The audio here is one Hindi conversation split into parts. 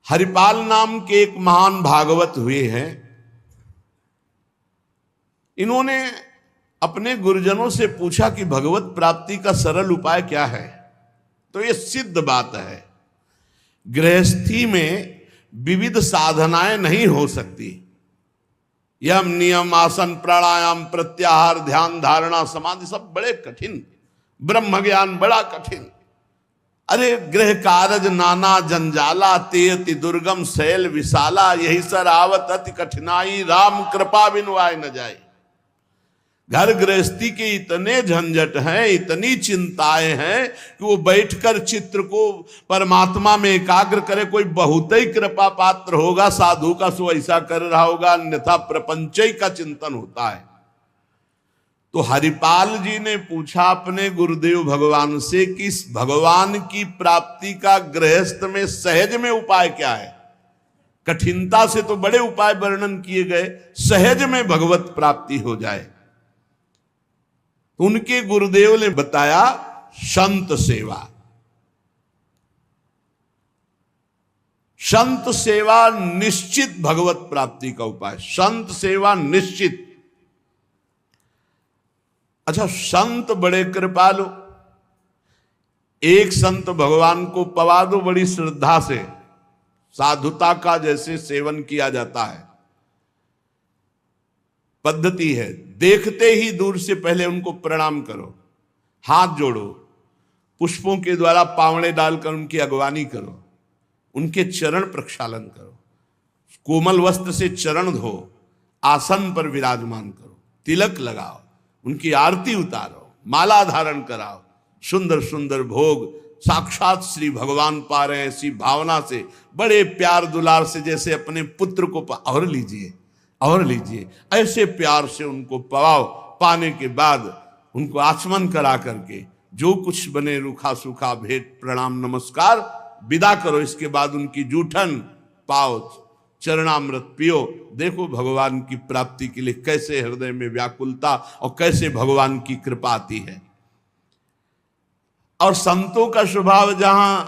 हरिपाल नाम के एक महान भागवत हुए हैं। इन्होंने अपने गुरुजनों से पूछा कि भगवत प्राप्ति का सरल उपाय क्या है। तो ये सिद्ध बात है, गृहस्थी में विविध साधनाएं नहीं हो सकती। यम नियम आसन प्राणायाम प्रत्याहार ध्यान धारणा समाधि सब बड़े कठिन, ब्रह्म ज्ञान बड़ा कठिन। अरे गृह कारज नाना जंजाला तेयति दुर्गम शैल विशाला, यही सर आवत अति कठिनाई राम कृपा बिनु आए न जाए। घर गृहस्थी के इतने झंझट हैं, इतनी चिंताएं हैं कि वो बैठकर चित्र को परमात्मा में एकाग्र करे। कोई बहुत ही कृपा पात्र होगा साधु का, सो ऐसा कर रहा होगा, अन्यथा प्रपंच का चिंतन होता है। तो हरिपाल जी ने पूछा अपने गुरुदेव भगवान से कि इस भगवान की प्राप्ति का गृहस्थ में सहज में उपाय क्या है। कठिनता से तो बड़े उपाय वर्णन किए गए, सहज में भगवत प्राप्ति हो जाए। उनके गुरुदेव ने बताया संत सेवा। संत सेवा निश्चित भगवत प्राप्ति का उपाय, संत सेवा निश्चित। अच्छा, संत बड़े कृपालु, एक संत भगवान को पवा दो बड़ी श्रद्धा से, साधुता का जैसे सेवन किया जाता है, पद्धति है। देखते ही दूर से पहले उनको प्रणाम करो, हाथ जोड़ो, पुष्पों के द्वारा पावड़े डालकर उनकी अगवानी करो, उनके चरण प्रक्षालन करो, कोमल वस्त्र से चरण धो, आसन पर विराजमान करो, तिलक लगाओ, उनकी आरती उतारो, माला धारण कराओ, सुंदर सुंदर भोग साक्षात श्री भगवान पा रहे हैं ऐसी भावना से, बड़े प्यार दुलार से, जैसे अपने पुत्र को और लीजिए और लीजिए, ऐसे प्यार से उनको पवाओ। पाने के बाद उनको आचमन करा करके जो कुछ बने रूखा सूखा भेंट प्रणाम नमस्कार विदा करो। इसके बाद उनकी जूठन पाओ, चरणामृत पियो। देखो भगवान की प्राप्ति के लिए कैसे हृदय में व्याकुलता और कैसे भगवान की कृपा आती है। और संतों का स्वभाव, जहां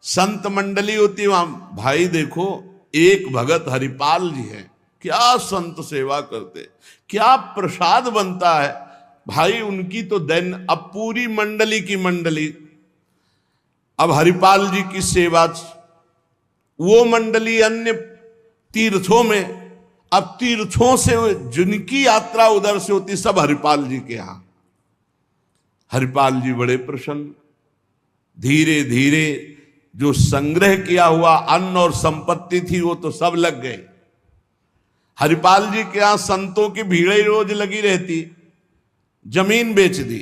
संत मंडली होती है वहां, भाई देखो एक भगत हरिपाल जी हैं, क्या संत सेवा करते, क्या प्रसाद बनता है भाई उनकी तो दैन। अब पूरी मंडली की मंडली, अब हरिपाल जी की सेवा, वो मंडली अन्य तीर्थों में, अब तीर्थों से जिनकी यात्रा उधर से होती सब हरिपाल जी के यहां। हरिपाल जी बड़े प्रसन्न, धीरे धीरे जो संग्रह किया हुआ अन्न और संपत्ति थी वो तो सब लग गए। हरिपाल जी के यहां संतों की भीड़ रोज लगी रहती, जमीन बेच दी,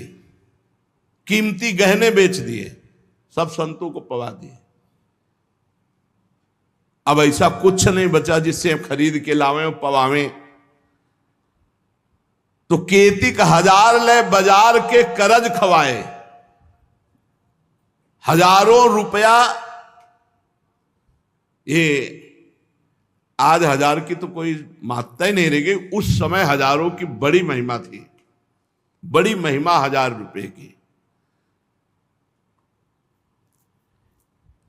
कीमती गहने बेच दिए, सब संतों को पवा दिए। अब ऐसा कुछ नहीं बचा जिससे खरीद के लावें और पवावें। तो केतिक 1000 ले बाजार के करज खवाए, हजारों रुपया। ये आज 1000 की तो कोई मात्रा ही नहीं रह गई, उस समय हजारों की बड़ी महिमा थी, बड़ी महिमा 1000 रुपए की।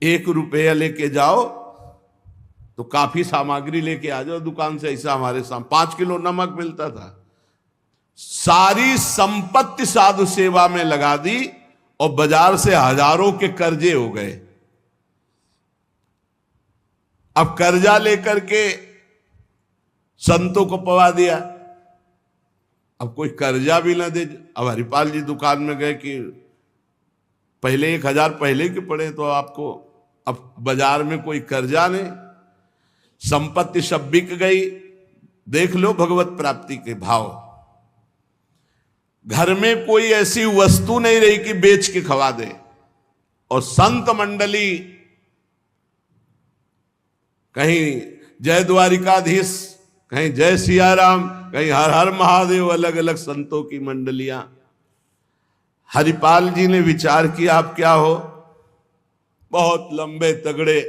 1 रुपया लेके जाओ तो काफी सामग्री लेके आ जाओ दुकान से। ऐसा हमारे सामने 5 किलो नमक मिलता था। सारी संपत्ति साधु सेवा में लगा दी और बाजार से हजारों के कर्जे हो गए। अब कर्जा लेकर के संतों को पवा दिया। अब कोई कर्जा भी ना दे। अब हरिपाल जी दुकान में गए कि पहले 1000 पहले के पड़े तो आपको, अब बाजार में कोई कर्जा नहीं, संपत्ति सब बिक गई। देख लो भगवत प्राप्ति के भाव। घर में कोई ऐसी वस्तु नहीं रही कि बेच के खवा दे। और संत मंडली, कहीं जय द्वारिकाधीश, कहीं जय सिया राम, कहीं हर हर महादेव, अलग अलग संतों की मंडलियां। हरिपाल जी ने विचार किया आप क्या हो, बहुत लंबे तगड़े।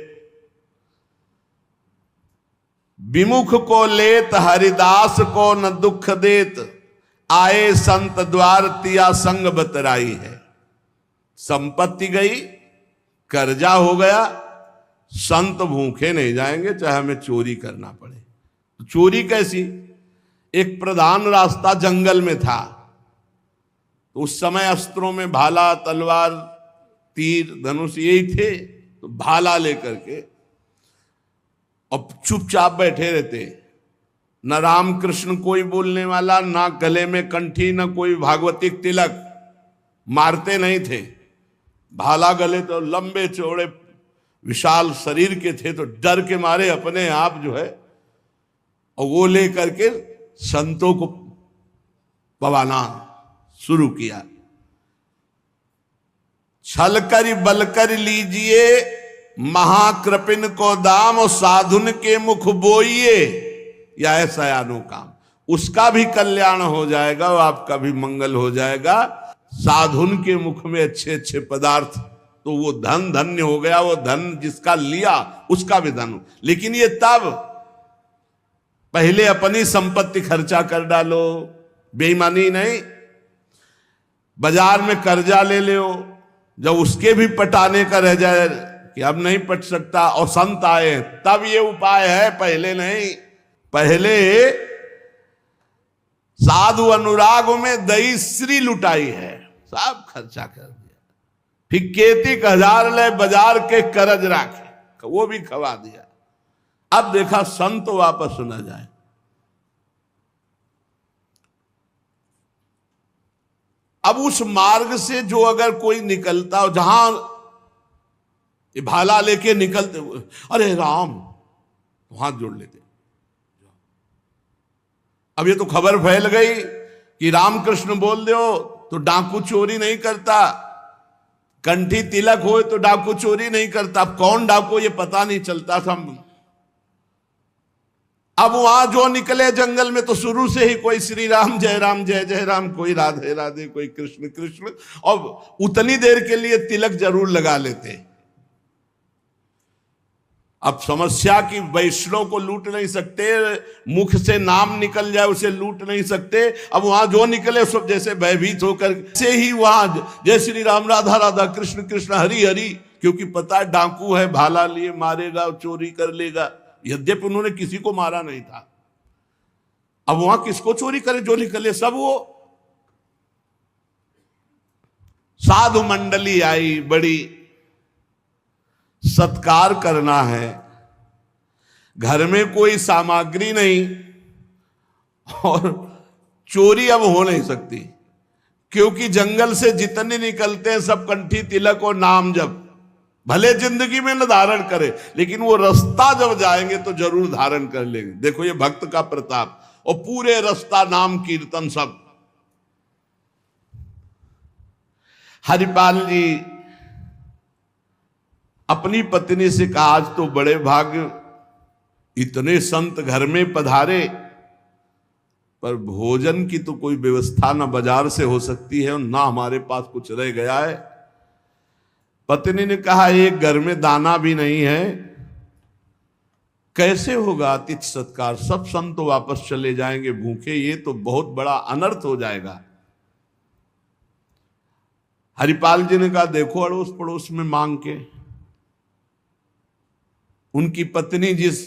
विमुख को लेत हरिदास को न दुख देत, आए संत द्वार तिया संग बतराई है। संपत्ति गई, कर्जा हो गया, संत भूखे नहीं जाएंगे चाहे हमें चोरी करना पड़े। तो चोरी कैसी? एक प्रधान रास्ता जंगल में था, तो उस समय अस्त्रों में भाला, तलवार, तीर, धनुष यही थे। तो भाला लेकर के अब चुपचाप बैठे रहते, न राम कृष्ण कोई बोलने वाला, ना गले में कंठी, न कोई भागवतिक तिलक, मारते नहीं थे। भाला गले तो लंबे चौड़े विशाल शरीर के थे, तो डर के मारे अपने आप जो है और वो लेकर के संतों को पवाना शुरू किया। छल कर बल कर लीजिए महाकृपिन को दाम, और साधुन के मुख बोइए या ऐसा आनो काम। उसका भी कल्याण हो जाएगा और आपका भी मंगल हो जाएगा। साधुन के मुख में अच्छे अच्छे पदार्थ, तो वो धन धन्य हो गया। वो धन जिसका लिया उसका भी धन। लेकिन ये तब, पहले अपनी संपत्ति खर्चा कर डालो, बेईमानी नहीं। बाजार में कर्जा ले लो, जब उसके भी पटाने का रह जाए कि अब नहीं पट सकता और संत आए, तब ये उपाय है, पहले नहीं। पहले साधु अनुराग में दही श्री लुटाई है, सब खर्चा कर दिया। फिर केतिक 1000 ले बाजार के करज राखे, वो भी खवा दिया। अब देखा संत वापस न जाए। अब उस मार्ग से जो अगर कोई निकलता हो, जहां भाला लेके निकलते हुए, अरे राम, तो हाथ जोड़ लेते। अब ये तो खबर फैल गई कि रामकृष्ण बोल दो तो डाकू चोरी नहीं करता, कंठी तिलक हो तो डाकू चोरी नहीं करता। अब कौन डाकू ये पता नहीं चलता था। अब वहां जो निकले जंगल में तो शुरू से ही कोई श्री राम जय जय राम, कोई राधे राधे, कोई कृष्ण कृष्ण, और उतनी देर के लिए तिलक जरूर लगा लेते। अब समस्या की वैष्णव को लूट नहीं सकते, मुख से नाम निकल जाए उसे लूट नहीं सकते। अब वहां जो निकले सब जैसे भयभीत होकर से ही वहां जय श्री राम, राधा राधा, कृष्ण कृष्ण, हरि हरि, क्योंकि पता है डाकू है, भाला लिए मारेगा, चोरी कर लेगा। यद्यपि उन्होंने किसी को मारा नहीं था। अब वहां किसको चोरी करे? जो निकले सब वो। साधु मंडली आई, बड़ी सत्कार करना है, घर में कोई सामग्री नहीं और चोरी अब हो नहीं सकती, क्योंकि जंगल से जितने निकलते हैं सब कंठी तिलक और नाम जप। भले जिंदगी में न धारण करे, लेकिन वो रास्ता जब जाएंगे तो जरूर धारण कर लेंगे। देखो ये भक्त का प्रताप, और पूरे रास्ता नाम कीर्तन सब। हरिपाल जी अपनी पत्नी से कहा, आज तो बड़े भाग्य, इतने संत घर में पधारे, पर भोजन की तो कोई व्यवस्था ना बाजार से हो सकती है और ना हमारे पास कुछ रह गया है। पत्नी ने कहा, एक घर में दाना भी नहीं है, कैसे होगा अतिथि सत्कार? सब संत तो वापस चले जाएंगे भूखे, ये तो बहुत बड़ा अनर्थ हो जाएगा। हरिपाल जी ने कहा, देखो अड़ोस पड़ोस में मांग के। उनकी पत्नी जिस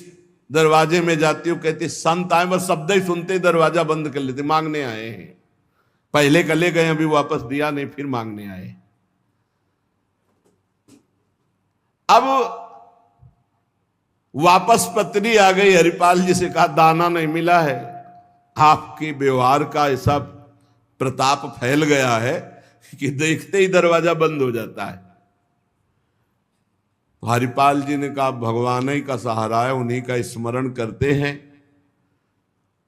दरवाजे में जाती हो, कहती संत आए, बस शब्द ही सुनते दरवाजा बंद कर लेते, मांगने आए हैं। पहले कले गए, अभी वापस दिया नहीं, फिर मांगने आए। अब वापस पत्नी आ गई, हरिपाल जी से कहा, दाना नहीं मिला है। आपके व्यवहार का ऐसा प्रताप फैल गया है कि देखते ही दरवाजा बंद हो जाता है। हरिपाल जी ने कहा, भगवान ही का सहारा है, उन्हीं का स्मरण करते हैं।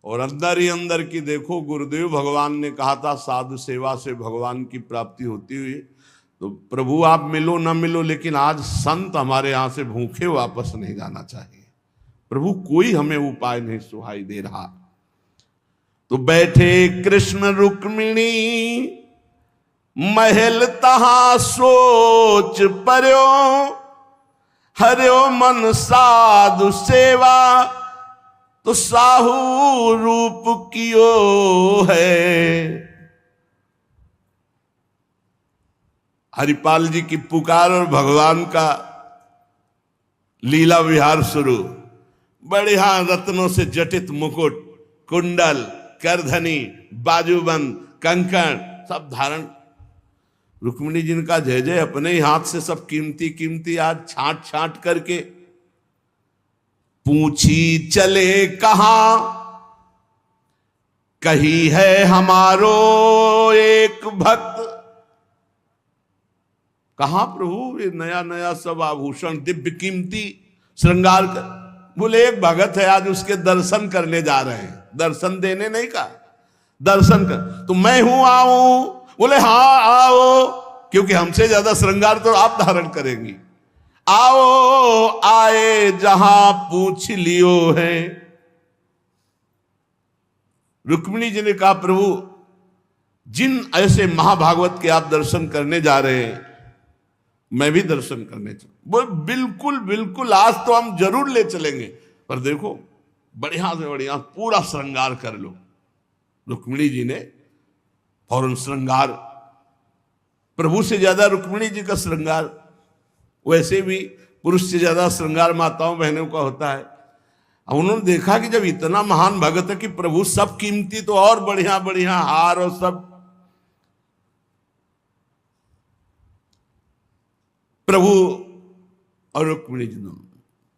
और अंदर ही अंदर की देखो, गुरुदेव भगवान ने कहा था साधु सेवा से भगवान की प्राप्ति होती हुई। तो प्रभु आप मिलो ना मिलो, लेकिन आज संत हमारे यहां से भूखे वापस नहीं जाना चाहिए। प्रभु कोई हमें उपाय नहीं सुहाई दे रहा। तो बैठे कृष्ण रुक्मिणी महल तहां सोच पर्यो, हरियो मन साधु सेवा तो साहू रूप कियो है। हरिपाल जी की पुकार और भगवान का लीला विहार शुरू। बढ़िया रत्नों से जटित मुकुट, कुंडल, करधनी, बाजूबंद, कंकण सब धारण। रुक्मिणी जी का जय जय, अपने ही हाथ से सब कीमती कीमती आज छांट छांट करके। पूछी चले कहां, कही है हमारो एक भक्त। कहां प्रभु ये नया नया सब आभूषण दिव्य कीमती श्रृंगार कर। बोले एक भगत है, आज उसके दर्शन करने जा रहे हैं। दर्शन देने नहीं का, दर्शन कर। तो मैं हूं, आऊं? बोले हाँ आओ, क्योंकि हमसे ज्यादा श्रृंगार तो आप धारण करेंगी। आओ आए जहां पूछ लियो है। रुक्मिणी जी ने कहा प्रभु जिन ऐसे महाभागवत के आप दर्शन करने जा रहे हैं, मैं भी दर्शन करने चल। बोल बिल्कुल बिल्कुल, आज तो हम जरूर ले चलेंगे, पर देखो बढ़िया से बढ़िया पूरा श्रृंगार कर लो। रुक्मिणी जी ने फौरन श्रृंगार, प्रभु से ज्यादा रुक्मिणी जी का श्रृंगार, वैसे भी पुरुष से ज्यादा श्रृंगार माताओं बहनों का होता है। अब उन्होंने देखा कि जब इतना महान भगत है कि प्रभु सब कीमती, तो और बढ़िया बढ़िया हार और सब। प्रभु और रुक्मिणी जी,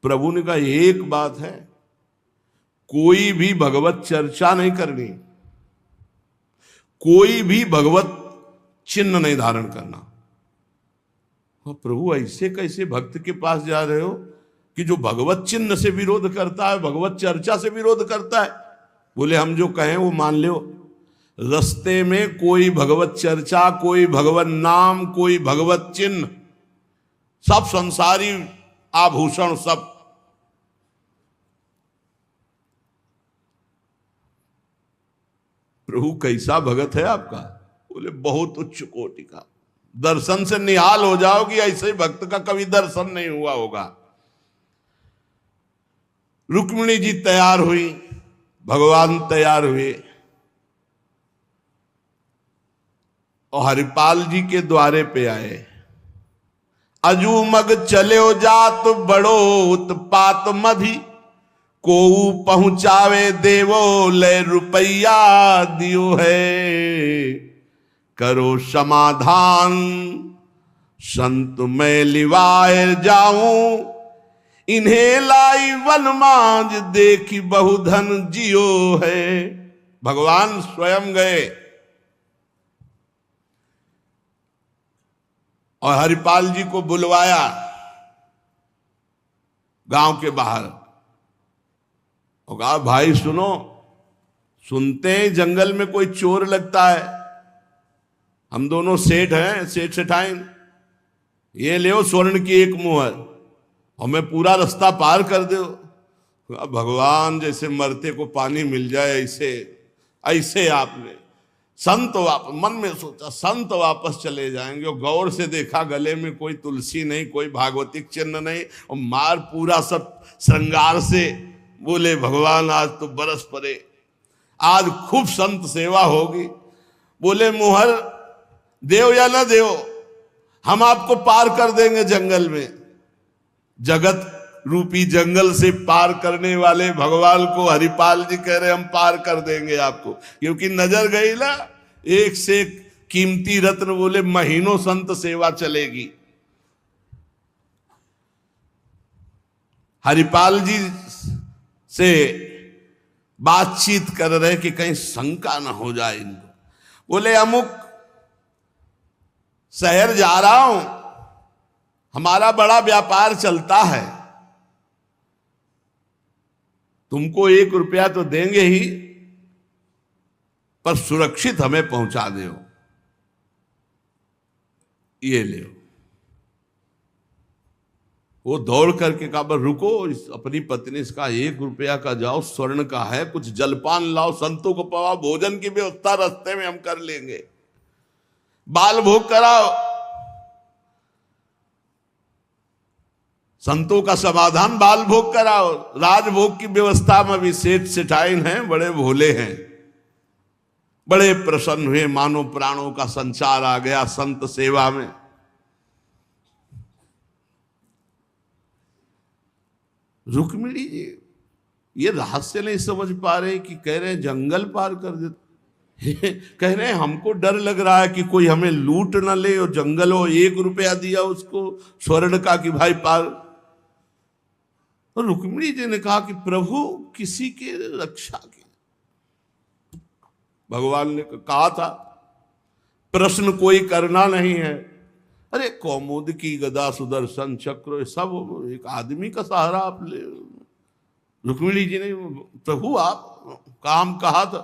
प्रभु ने कहा एक बात है, कोई भी भगवत चर्चा नहीं करनी, कोई भी भगवत चिन्ह नहीं धारण करना। प्रभु ऐसे कैसे भक्त के पास जा रहे हो कि जो भगवत चिन्ह से विरोध करता है, भगवत चर्चा से विरोध करता है? बोले हम जो कहें वो मान लो। रास्ते में कोई भगवत चर्चा, कोई भगवत नाम, कोई भगवत चिन्ह, सब संसारी आभूषण सब। प्रभु कैसा भगत है आपका? बोले बहुत उच्च कोटि का, दर्शन से निहाल हो जाओगी, ऐसे भक्त का कभी दर्शन नहीं हुआ होगा। रुक्मिणी जी तैयार हुई, भगवान तैयार हुए और हरिपाल जी के द्वारे पे आए। अजू मग चले जात बड़ो उत्पात मधि, को पहुंचावे देवो ले रुपया दियो है। करो समाधान संत मैं लिवाए जाऊं, इन्हें लाई वन मांझ देखी बहुधन जियो है। भगवान स्वयं गए और हरिपाल जी को बुलवाया गांव के बाहर और कहा भाई सुनो, सुनते हैं जंगल में कोई चोर लगता है, हम दोनों सेठ हैं, सेठ सेठाइन, ये ले स्वर्ण की एक मुहर हमें पूरा रास्ता पार कर दो। भगवान जैसे मरते को पानी मिल जाए ऐसे ऐसे आपने संत वापस मन में सोचा, संत वापस चले जाएंगे और गौर से देखा गले में कोई तुलसी नहीं, कोई भागवतिक चिन्ह नहीं और मार पूरा सब श्रृंगार से। बोले भगवान आज तो बरस पड़े, आज खूब संत सेवा होगी। बोले मुहर देव या न देव, हम आपको पार कर देंगे जंगल में। जगत रूपी जंगल से पार करने वाले भगवान को हरिपाल जी कह रहे हम पार कर देंगे आपको, क्योंकि नजर गई ना एक से एक कीमती रत्न। बोले महीनों संत सेवा चलेगी। हरिपाल जी से बातचीत कर रहे कि कहीं शंका ना हो जाए इनको। बोले अमुक शहर जा रहा हूं, हमारा बड़ा व्यापार चलता है, तुमको 1 रुपया तो देंगे ही, पर सुरक्षित हमें पहुंचा दो, ये ले। वो दौड़ करके कहा रुको, अपनी पत्नी से कहा 1 रुपया का जाओ, स्वर्ण का है, कुछ जलपान लाओ, संतों को पवाओ, भोजन की व्यवस्था रास्ते में हम कर लेंगे, बाल भोग कराओ, संतों का समाधान बाल भोग कराओ। राजभोग की व्यवस्था में भी सेठ सेठाइन हैं, बड़े भोले हैं, बड़े प्रसन्न हुए, मानो प्राणों का संचार आ गया संत सेवा में। रुक्मिणी जी ये रहस्य नहीं समझ पा रहे कि कह रहे हैं जंगल पार कर देते, कह रहे हैं हमको डर लग रहा है कि कोई हमें लूट न ले, और जंगल हो 1 रुपया दिया उसको स्वर्ण का कि भाई पार। और रुक्मिणी जी ने कहा कि प्रभु किसी के रक्षा की, भगवान ने कहा था प्रश्न कोई करना नहीं है। अरे कौमुद की गदा सुदर्शन चक्र सब एक आदमी का सहारा आप ले। रुक्मिणी जी ने प्रभु आप काम कहा था,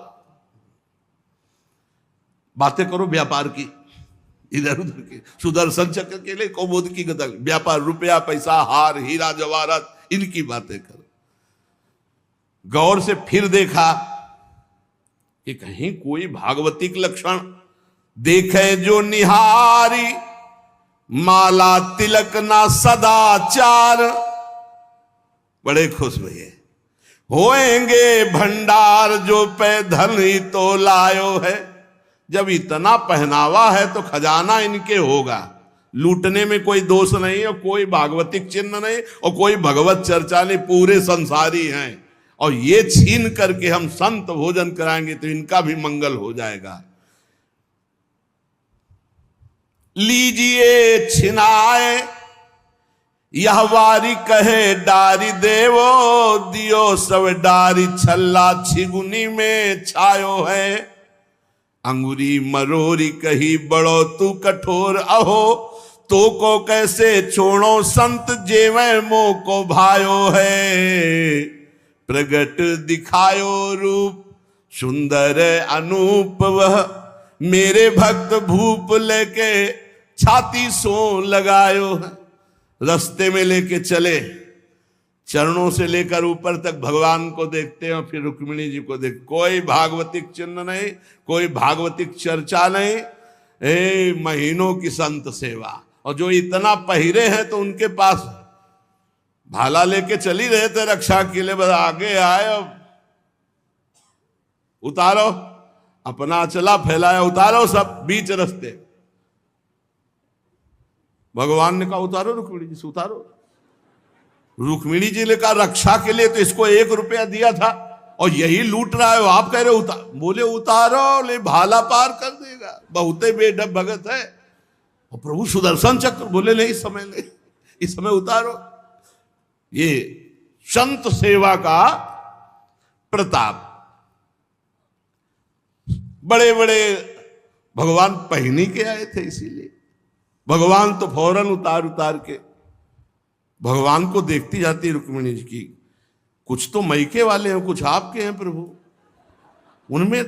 बातें करो व्यापार की, इधर उधर की, सुदर्शन चक्र के लिए कौमुद की गदा, व्यापार रुपया पैसा हार हीरा जवाहरात इनकी बातें करो। गौर से फिर देखा कि कहीं कोई भागवतिक लक्षण देखे जो निहारी, माला तिलक ना सदाचार। बड़े खुश हुए, होएंगे भंडार जो पे धन ही तो लायो है। जब इतना पहनावा है तो खजाना इनके होगा, लूटने में कोई दोष नहीं, और कोई भागवतिक चिन्ह नहीं, और कोई भगवत चर्चा नहीं, पूरे संसारी हैं। और ये छीन करके हम संत भोजन कराएंगे तो इनका भी मंगल हो जाएगा। लीजिए छिनाए यह वारी कहे डारी देवो, दियो सब डारी छल्ला छिगुनी में छायो है। अंगुरी मरोरी कही बड़ो तू कठोर, अहो तो को कैसे छोड़ो संत जेवे मो को भायो है। प्रगट दिखायो रूप सुंदर अनूप, वह मेरे भक्त भूप लेके छाती सो लगायो है। रास्ते में लेके चले, चरणों से लेकर ऊपर तक भगवान को देखते हैं, और फिर रुक्मिणी जी को देख, कोई भागवतिक चिन्ह नहीं, कोई भागवतिक चर्चा नहीं, महीनों की संत सेवा। और जो इतना पहिरे हैं तो उनके पास भाला लेके चली रहे थे रक्षा के लिए, बस आगे आए, उतारो, अपना चला फैलाया, उतारो सब बीच रास्ते। भगवान ने कहा उतारो रुक्मिणी जी से, उतारो। रुक्मिणी जी ने कहा रक्षा के लिए तो इसको 1 रुपया दिया था और यही लूट रहा है, आप कह रहे उतार। बोले उतारो, ले भाला पार कर देगा, बहुते बेढब भगत है। और प्रभु सुदर्शन चक्र, बोले नहीं इस समय ले, इस समय उतारो। ये संत सेवा का प्रताप। बड़े बड़े भगवान पहनी के आए थे, इसीलिए भगवान तो फौरन उतार के भगवान को देखती जाती रुक्मिणी जी की, कुछ तो मैके वाले हैं, कुछ आपके हैं प्रभु, उनमें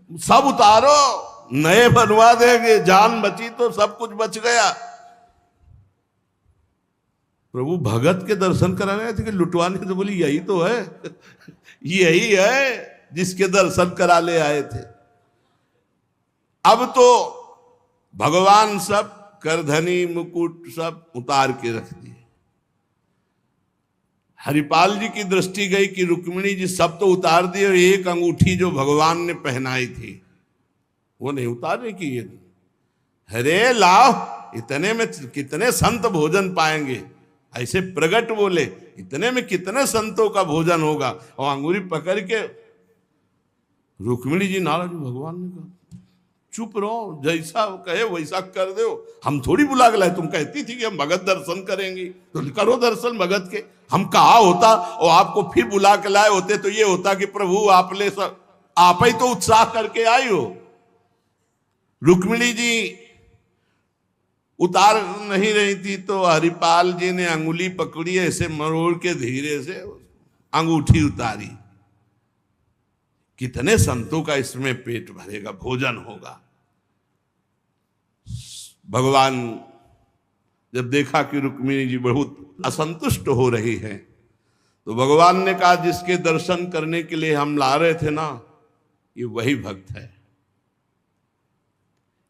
सब उतारो, नए बनवा देंगे, जान बची तो सब कुछ बच गया। प्रभु भगत के दर्शन कराने आए थे कि लुटवाने? तो बोली यही तो है, यही है जिसके दर्शन करा ले आए थे। अब तो भगवान सब करधनी मुकुट सब उतार के रख दिए। हरिपाल जी की दृष्टि गई कि रुक्मिणी जी सब तो उतार दिए, और एक अंगूठी जो भगवान ने पहनाई थी वो नहीं उतारने की। ये हरे लाओ, इतने में कितने संत भोजन पाएंगे, ऐसे प्रगट बोले, इतने में कितने संतों का भोजन होगा। और अंगूरी पकड़ के रुक्मिणी जी नाराज, भगवान ने कहा चुप रहो, जैसा कहे वैसा कर दो, हम थोड़ी बुला के लाए, तुम कहती थी कि हम भगत दर्शन करेंगे तो करो दर्शन भगत के। हम कहा होता और आपको फिर बुला के लाए होते तो ये होता कि प्रभु आप ले सब, आप ही तो उत्साह करके आई हो। रुक्मिणी जी उतार नहीं रही थी तो हरिपाल जी ने अंगुली पकड़ी, ऐसे मरोड़ के धीरे से अंगूठी उतारी। कितने संतों का इसमें पेट भरेगा, भोजन होगा। भगवान जब देखा कि रुक्मिणी जी बहुत असंतुष्ट हो रही है, तो भगवान ने कहा जिसके दर्शन करने के लिए हम ला रहे थे ना, ये वही भक्त है,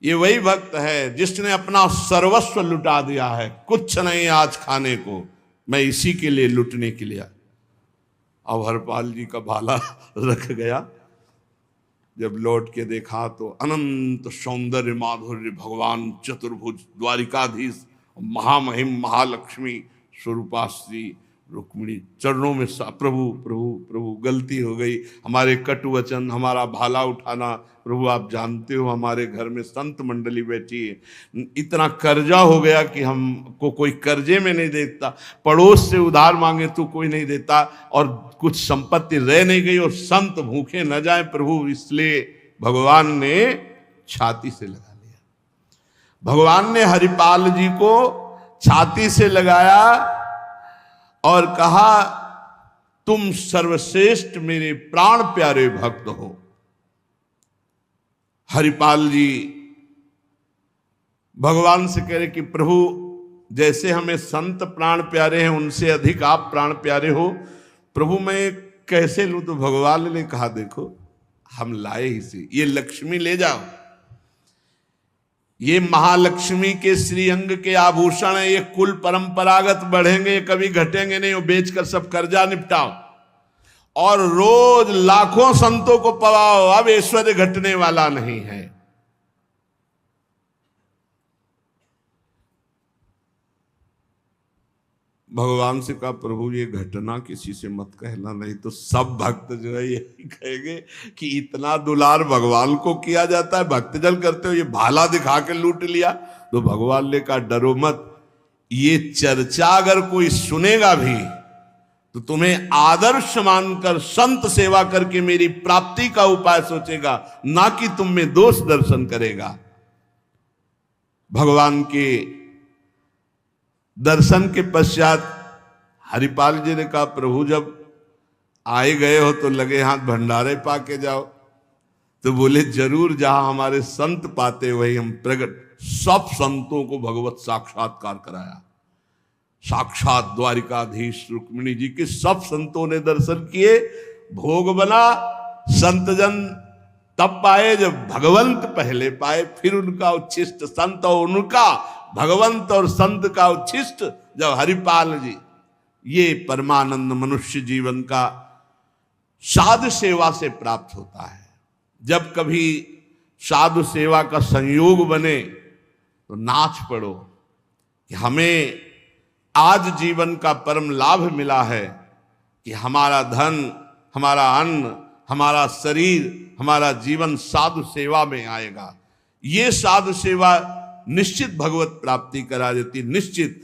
ये वही भक्त है जिसने अपना सर्वस्व लुटा दिया है, कुछ नहीं आज खाने को, मैं इसी के लिए लुटने के लिए। अब हरपाल जी का भाला रख गया, जब लौट के देखा तो अनंत सौंदर्य माधुर्य भगवान चतुर्भुज द्वारिकाधीश महामहिम महालक्ष्मी स्वरूपाश्री रुक्मिणी चरणों में प्रभु प्रभु प्रभु गलती हो गई, हमारे कटु वचन, हमारा भाला उठाना, प्रभु आप जानते हो हमारे घर में संत मंडली बैठी है, इतना कर्जा हो गया कि हमको कोई कर्जे में नहीं देता, पड़ोस से उधार मांगे तो कोई नहीं देता, और कुछ संपत्ति रह नहीं गई और संत भूखे न जाए प्रभु, इसलिए भगवान ने छाती से लगा लिया। भगवान ने हरिपाल जी को छाती से लगाया और कहा तुम सर्वश्रेष्ठ मेरे प्राण प्यारे भक्त हो। हरिपाल जी भगवान से कह रहे कि प्रभु जैसे हमें संत प्राण प्यारे हैं उनसे अधिक आप प्राण प्यारे हो, प्रभु मैं कैसे लूं? तो भगवान ने कहा देखो हम लाए ही से, ये लक्ष्मी ले जाओ, ये महालक्ष्मी के श्रीअंग के आभूषण है, ये कुल परंपरागत बढ़ेंगे, कभी घटेंगे नहीं, वो बेचकर सब कर्जा निपटाओ और रोज लाखों संतों को पवाओ, अब ऐश्वर्य घटने वाला नहीं है। भगवान से कहा प्रभु ये घटना किसी से मत कहना, नहीं तो सब भक्त जो है यही कहेंगे कि इतना दुलार भगवान को किया जाता है, भक्तजन करते हो ये भाला दिखा के लूट लिया। तो भगवान ने कहा डरो मत, ये चर्चा अगर कोई सुनेगा भी तो तुम्हें आदर्श मानकर संत सेवा करके मेरी प्राप्ति का उपाय सोचेगा, ना कि तुम में दोष दर्शन करेगा। भगवान के दर्शन के पश्चात हरिपाल जी ने कहा प्रभु जब आए गए हो तो लगे हाथ भंडारे पाके जाओ। तो बोले जरूर, जहां हमारे संत पाते वही हम प्रकट। सब संतों को भगवत साक्षात्कार कराया, साक्षात द्वारिकाधीश रुक्मिणी जी के सब संतों ने दर्शन किए, भोग बना। संतजन तब पाए जब भगवंत पहले पाए, फिर उनका उच्छिष्ट संत और उनका भगवंत और संत का उच्छिष्ट जब हरिपाल जी। ये परमानंद मनुष्य जीवन का साधु सेवा से प्राप्त होता है। जब कभी साधु सेवा का संयोग बने तो नाच पड़ो कि हमें आज जीवन का परम लाभ मिला है कि हमारा धन, हमारा अन्न, हमारा शरीर, हमारा जीवन साधु सेवा में आएगा। ये साधु सेवा निश्चित भगवत प्राप्ति करा देती, निश्चित।